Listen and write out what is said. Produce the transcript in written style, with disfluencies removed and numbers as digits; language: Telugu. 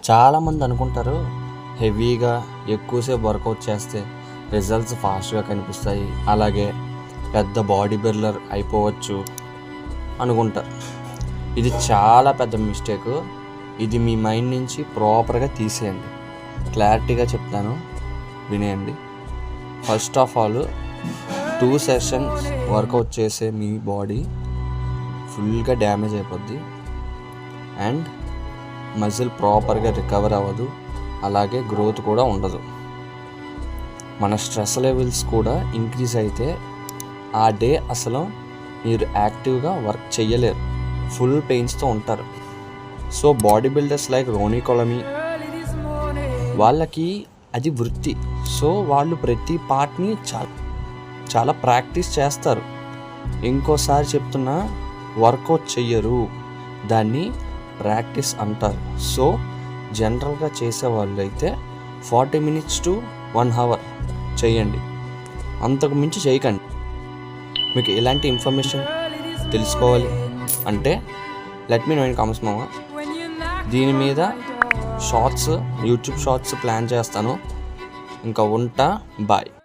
చాలామంది అనుకుంటారు హెవీగా ఎక్కువసేపు వర్కౌట్ చేస్తే రిజల్ట్స్ ఫాస్ట్గా కనిపిస్తాయి, అలాగే పెద్ద బాడీ బిల్డర్ అయిపోవచ్చు అనుకుంటారు. ఇది చాలా పెద్ద మిస్టేక్. ఇది మీ మైండ్ నుంచి ప్రాపర్గా తీసేయండి. క్లారిటీగా చెప్తాను, వినేయండి. First of all 2 sessions workout చేసే మీ బాడీ ఫుల్గా డ్యామేజ్ అయిపోద్ది అండ్ మజిల్ ప్రాపర్గా రికవర్ అవ్వదు, అలాగే గ్రోత్ కూడా ఉండదు. మన స్ట్రెస్ లెవెల్స్ కూడా ఇంక్రీజ్ అయితే ఆ డే అసలు మీరు యాక్టివ్గా వర్క్ చేయలేరు, ఫుల్ పెయిన్స్తో ఉంటారు. So bodybuilders like Ronnie Coleman వాళ్ళకి అది వృత్తి. సో వాళ్ళు ప్రతి పార్ట్ని చాలా ప్రాక్టీస్ చేస్తారు. ఇంకోసారి చెప్తున్నా, వర్కౌట్ చెయ్యరు, దాన్ని ప్రాక్టీస్ అంటారు. సో జనరల్గా చేసేవాళ్ళు అయితే 40 minutes to 1 hour చేయండి, అంతకు మించి చేయకండి. మీకు ఎలాంటి ఇన్ఫర్మేషన్ తెలుసుకోవాలి అంటే let me know in comments మామ. దీని మీద యూట్యూబ్ షార్ట్స్ ప్లాన్ చేస్తాను. ఇంకా ఉంటా, బాయ్.